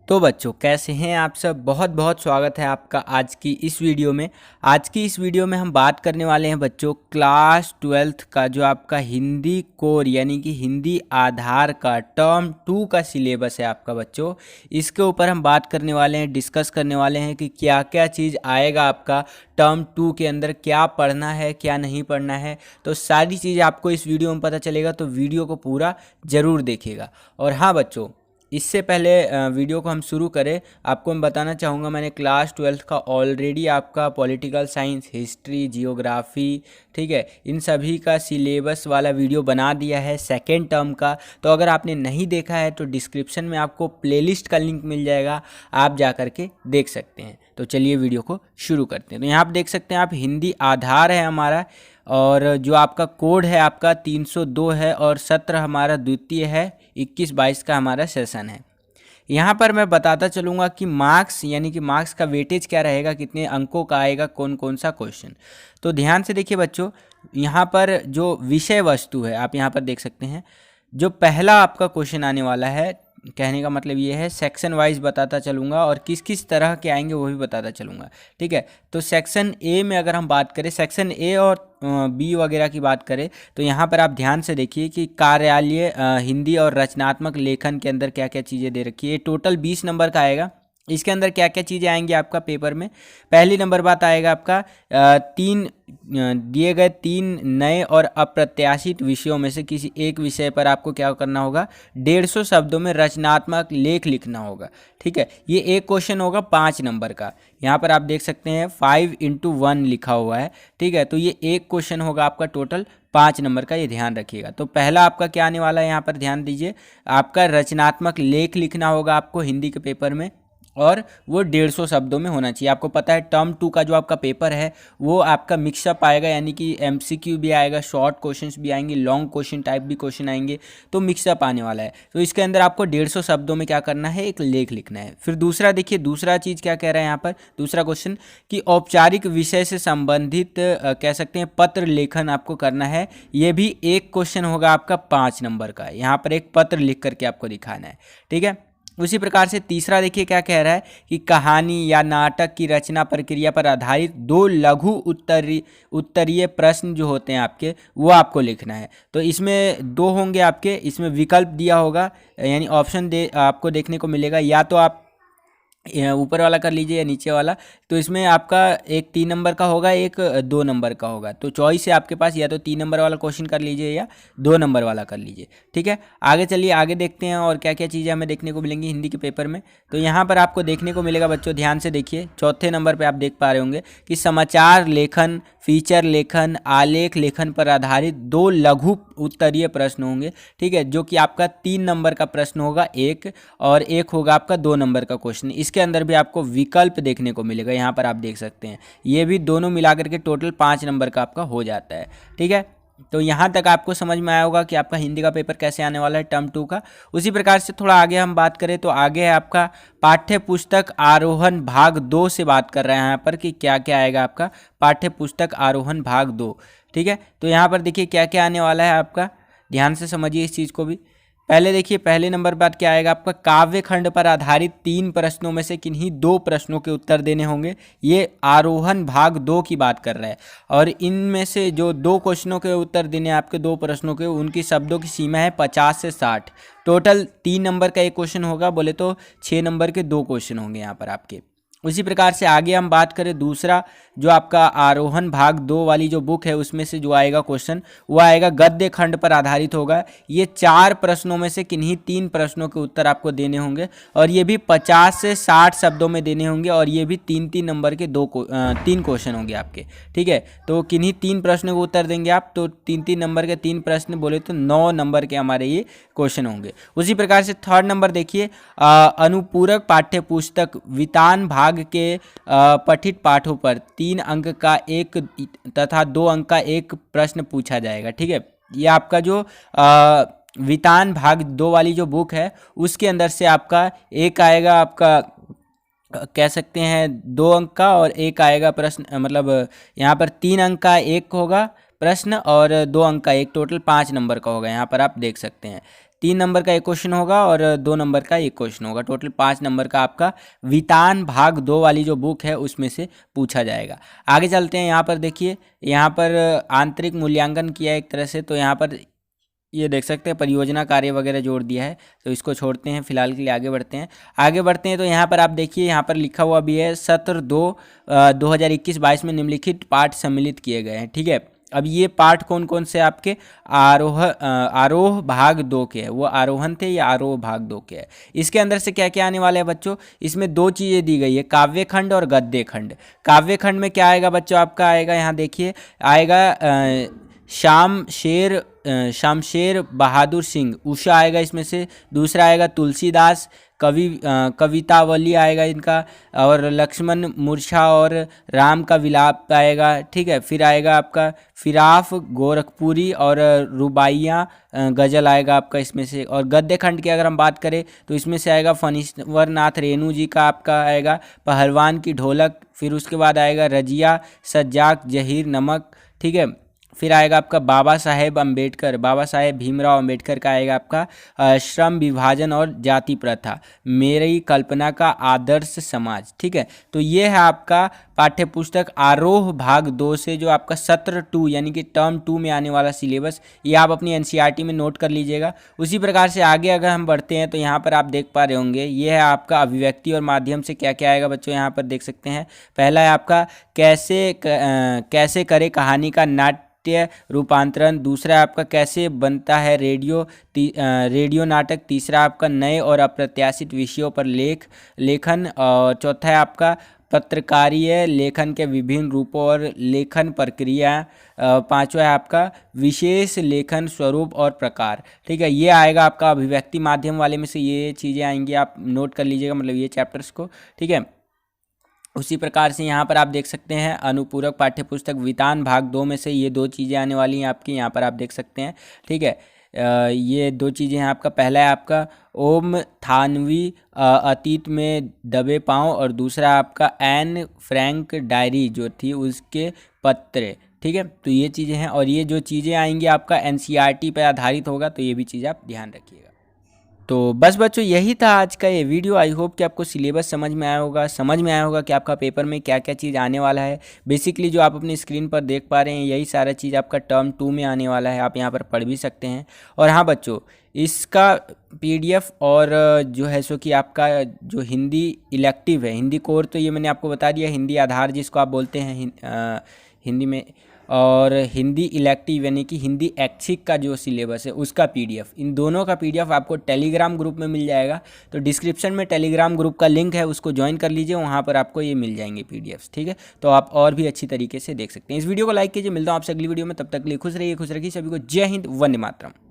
तो बच्चों कैसे हैं आप सब। बहुत बहुत स्वागत है आपका आज की इस वीडियो में। आज की इस वीडियो में हम बात करने वाले हैं बच्चों क्लास 12th का जो आपका हिंदी कोर यानी कि हिंदी आधार का टर्म 2 का सिलेबस है आपका बच्चों। इसके ऊपर हम बात करने वाले हैं, डिस्कस करने वाले हैं कि क्या क्या चीज़ आएगा आपका टर्म 2 के अंदर, क्या पढ़ना है क्या नहीं पढ़ना है। तो सारी चीज़ आपको इस वीडियो में पता चलेगा, तो वीडियो को पूरा ज़रूर देखिएगा। और हाँ बच्चों, इससे पहले वीडियो को हम शुरू करें, आपको मैं बताना चाहूँगा मैंने क्लास 12th का ऑलरेडी आपका पॉलिटिकल साइंस, हिस्ट्री, जियोग्राफी, ठीक है, इन सभी का सिलेबस वाला वीडियो बना दिया है सेकेंड टर्म का। तो अगर आपने नहीं देखा है तो डिस्क्रिप्शन में आपको प्लेलिस्ट का लिंक मिल जाएगा, आप जा कर के देख सकते हैं। तो चलिए वीडियो को शुरू करते हैं। तो यहाँ आप देख सकते हैं, आप हिंदी आधार है हमारा, और जो आपका कोड है आपका 302 है, और सत्र हमारा द्वितीय है, 21-22 का हमारा सेशन है। यहाँ पर मैं बताता चलूँगा कि मार्क्स यानी कि मार्क्स का वेटेज क्या रहेगा, कितने अंकों का आएगा, कौन कौन सा क्वेश्चन। तो ध्यान से देखिए बच्चों, यहाँ पर जो विषय वस्तु है आप यहाँ पर देख सकते हैं। जो पहला आपका क्वेश्चन आने वाला है, कहने का मतलब ये है, सेक्शन वाइज बताता चलूँगा और किस किस तरह के आएंगे वो भी बताता चलूँगा, ठीक है। तो सेक्शन ए में अगर हम बात करें, सेक्शन ए और बी वगैरह की बात करें, तो यहाँ पर आप ध्यान से देखिए कि कार्यालय हिंदी और रचनात्मक लेखन के अंदर क्या क्या चीज़ें दे रखी है। टोटल 20 नंबर का आएगा। इसके अंदर क्या क्या चीज़ें आएंगी आपका पेपर में। पहली नंबर बात आएगा आपका दिए गए 3 नए और अप्रत्याशित विषयों में से किसी एक विषय पर आपको क्या करना होगा, 150 शब्दों में रचनात्मक लेख लिखना होगा, ठीक है। ये एक क्वेश्चन होगा 5 नंबर का। यहाँ पर आप देख सकते हैं 5x1 लिखा हुआ है, ठीक है। तो ये एक क्वेश्चन होगा आपका टोटल 5 नंबर का, ये ध्यान रखिएगा। तो पहला आपका क्या आने वाला है, यहाँ पर ध्यान दीजिए, आपका रचनात्मक लेख लिखना होगा आपको हिंदी के पेपर में, और वो 150 शब्दों में होना चाहिए। आपको पता है टर्म 2 का जो आपका पेपर है वो आपका मिक्सअप आएगा, यानी कि एमसीक्यू भी आएगा, शॉर्ट क्वेश्चंस भी आएंगे, लॉन्ग क्वेश्चन टाइप भी क्वेश्चन आएंगे, तो मिक्सअप आने वाला है। तो इसके अंदर आपको 150 शब्दों में क्या करना है, एक लेख लिखना है। फिर दूसरा देखिए, दूसरा चीज़ क्या कह रहा है यहाँ पर, दूसरा क्वेश्चन कि औपचारिक विषय से संबंधित कह सकते हैं पत्र लेखन आपको करना है। ये भी एक क्वेश्चन होगा आपका 5 नंबर का। यहाँ पर एक पत्र लिख करके आपको दिखाना है, ठीक है। उसी प्रकार से तीसरा देखिए क्या कह रहा है कि कहानी या नाटक की रचना प्रक्रिया पर आधारित 2 लघु उत्तरीय प्रश्न जो होते हैं आपके, वो आपको लिखना है। तो इसमें 2 होंगे आपके, इसमें विकल्प दिया होगा, यानी ऑप्शन आपको देखने को मिलेगा, या तो आप ऊपर वाला कर लीजिए या नीचे वाला। तो इसमें आपका एक 3 नंबर का होगा, एक 2 नंबर का होगा। तो चॉइस है आपके पास, या तो 3 नंबर वाला क्वेश्चन कर लीजिए या 2 नंबर वाला कर लीजिए, ठीक है। आगे चलिए, आगे देखते हैं और क्या क्या चीज़ें हमें देखने को मिलेंगी हिंदी के पेपर में। तो यहाँ पर आपको देखने को मिलेगा बच्चों, ध्यान से देखिए, चौथे नंबर पर आप देख पा रहे होंगे कि समाचार लेखन, फीचर लेखन, आलेख लेखन पर आधारित 2 लघु उत्तरीय प्रश्न होंगे, ठीक है, जो कि आपका 3 नंबर का प्रश्न होगा एक, और एक होगा आपका 2 नंबर का क्वेश्चन। इसके अंदर भी आपको विकल्प देखने को मिलेगा, यहाँ पर आप देख सकते हैं। ये भी दोनों मिलाकर के टोटल 5 नंबर का आपका हो जाता है, ठीक है। तो यहाँ तक आपको समझ में आया होगा कि आपका हिंदी का पेपर कैसे आने वाला है टर्म 2 का। उसी प्रकार से थोड़ा आगे हम बात करें तो आगे है आपका पाठ्य पुस्तक आरोहण भाग 2 से बात कर रहे हैं यहाँ पर कि क्या क्या आएगा आपका पाठ्य पुस्तक आरोहण भाग 2, ठीक है। तो यहाँ पर देखिए क्या क्या आने वाला है आपका, ध्यान से समझिए इस चीज़ को भी। पहले देखिए, पहले नंबर बात क्या आएगा आपका, काव्य खंड पर आधारित 3 प्रश्नों में से किन्हीं 2 प्रश्नों के उत्तर देने होंगे। ये आरोहण भाग 2 की बात कर रहा है, और इनमें से जो 2 क्वेश्चनों के उत्तर देने आपके 2 प्रश्नों के, उनकी शब्दों की सीमा है 50 से 60। टोटल 3 नंबर का एक क्वेश्चन होगा, बोले तो 6 नंबर के 2 क्वेश्चन होंगे यहाँ पर आपके। उसी प्रकार से आगे हम बात करें, दूसरा जो आपका आरोहण भाग 2 वाली जो बुक है उसमें से जो आएगा क्वेश्चन, वो आएगा गद्य खंड पर आधारित होगा। ये 4 प्रश्नों में से किन्हीं 3 प्रश्नों के उत्तर आपको देने होंगे, और ये भी 50 से 60 शब्दों में देने होंगे, और ये भी 3-3 नंबर के 3 क्वेश्चन होंगे आपके, ठीक है। तो किन्हीं 3 प्रश्नों के उत्तर देंगे आप, तो 3-3 नंबर के 3 प्रश्न बोले तो 9 नंबर के हमारे ये क्वेश्चन होंगे। उसी प्रकार से थर्ड नंबर देखिए, अनुपूरक पाठ्य पुस्तक वितान भाग के पठित पाठों पर 3 अंक का एक तथा 2 अंक का एक प्रश्न पूछा जाएगा, ठीक है। ये आपका जो वितान भाग 2 वाली जो बुक है उसके अंदर से आपका एक आएगा, आपका कह सकते हैं 2 अंक का, और एक आएगा प्रश्न, मतलब यहाँ पर 3 अंक का एक होगा प्रश्न और 2 अंक का एक, टोटल 5 नंबर का होगा, यहाँ पर आप देख सकते हैं। 3 नंबर का एक क्वेश्चन होगा और 2 नंबर का एक क्वेश्चन होगा। टोटल 5 नंबर का आपका वितान भाग 2 वाली जो बुक है उसमें से पूछा जाएगा। आगे चलते हैं। यहाँ पर देखिए, यहाँ पर आंतरिक मूल्यांकन किया है एक तरह से, तो यहाँ पर ये देख सकते हैं परियोजना कार्य वगैरह जोड़ दिया है, तो इसको छोड़ते हैं फिलहाल के लिए। आगे बढ़ते हैं। तो यहाँ पर आप देखिए, यहाँ पर लिखा हुआ भी है सत्र 2021-22 में निम्नलिखित पाठ सम्मिलित किए गए हैं। ठीक है, अब ये पाठ कौन कौन से आपके आरोह भाग 2 के हैं, वो आरोहण थे या आरोह भाग 2 के है। इसके अंदर से क्या क्या आने वाला है बच्चों, इसमें 2 चीज़ें दी गई है, काव्य खंड और गद्य खंड। काव्य खंड में क्या आएगा बच्चों, आपका आएगा यहाँ देखिए, आएगा शामशेर बहादुर सिंह उषा आएगा इसमें से। दूसरा आएगा तुलसीदास कवितावली आएगा इनका, और लक्ष्मण मूर्छा और राम का विलाप आएगा। ठीक है, फिर आएगा आपका फिराफ गोरखपुरी और रुबाइयाँ गजल आएगा आपका इसमें से। और गद्य खंड की अगर हम बात करें तो इसमें से आएगा फणीश्वर नाथ रेणु जी का आपका आएगा पहलवान की ढोलक। फिर उसके बाद आएगा रजिया सज्जाक जहीर नमक। ठीक है, फिर आएगा आपका बाबा साहेब भीमराव अंबेडकर का आएगा आपका श्रम विभाजन और जाति प्रथा, मेरी कल्पना का आदर्श समाज। ठीक है, तो ये है आपका पाठ्य पुस्तक आरोह भाग 2 से जो आपका सत्र 2 यानी कि टर्म 2 में आने वाला सिलेबस, ये आप अपनी एनसीईआरटी में नोट कर लीजिएगा। उसी प्रकार से आगे अगर हम बढ़ते हैं तो यहाँ पर आप देख पा रहे होंगे, ये है आपका अभिव्यक्ति और माध्यम से क्या क्या आएगा बच्चों, यहाँ पर देख सकते हैं। पहला है आपका कैसे करे कहानी का नाट्य रूपांतरण। दूसरा आपका कैसे बनता है रेडियो नाटक। तीसरा आपका नए और अप्रत्याशित विषयों पर लेखन। और चौथा है आपका पत्रकारीय लेखन के विभिन्न रूपों और लेखन प्रक्रिया। पांचवा है आपका विशेष लेखन स्वरूप और प्रकार। ठीक है, ये आएगा आपका अभिव्यक्ति माध्यम वाले में से ये चीज़ें आएंगी, आप नोट कर लीजिएगा, मतलब ये चैप्टर्स को। ठीक है, उसी प्रकार से यहाँ पर आप देख सकते हैं अनुपूरक पाठ्यपुस्तक वितान भाग 2 में से ये 2 चीज़ें आने वाली हैं आपकी, यहाँ पर आप देख सकते हैं। ठीक है, ये 2 चीज़ें हैं आपका। पहला है आपका ओम थानवी अतीत में दबे पाँव, और दूसरा आपका एन फ्रैंक डायरी जो थी उसके पत्र। ठीक है, तो ये चीज़ें हैं, और ये जो चीज़ें आएंगी आपका एनसीईआरटी पर आधारित होगा, तो ये भी चीज़ आप ध्यान रखिएगा। तो बस बच्चों, यही था आज का ये वीडियो। आई होप कि आपको सिलेबस समझ में आया होगा कि आपका पेपर में क्या क्या चीज़ आने वाला है। बेसिकली जो आप अपनी स्क्रीन पर देख पा रहे हैं यही सारा चीज़ आपका टर्म 2 में आने वाला है, आप यहाँ पर पढ़ भी सकते हैं। और हाँ बच्चों, इसका PDF और जो है सो कि आपका जो हिंदी इलेक्टिव है, हिंदी कोर, तो ये मैंने आपको बता दिया, हिंदी आधार जिसको आप बोलते हैं हिंदी में, और हिंदी इलेक्टिव यानी कि हिंदी ऐच्छिक का जो सिलेबस है उसका PDF, इन दोनों का PDF आपको टेलीग्राम ग्रुप में मिल जाएगा। तो डिस्क्रिप्शन में टेलीग्राम ग्रुप का लिंक है, उसको ज्वाइन कर लीजिए, वहाँ पर आपको ये मिल जाएंगे PDFs। ठीक है, तो आप और भी अच्छी तरीके से देख सकते हैं। इस वीडियो को लाइक कीजिए, मिलता हूँ आपसे अगली वीडियो में, तब तक के लिए खुश रहिए, खुश रखिए सभी को। जय हिंद, वंदे मातरम।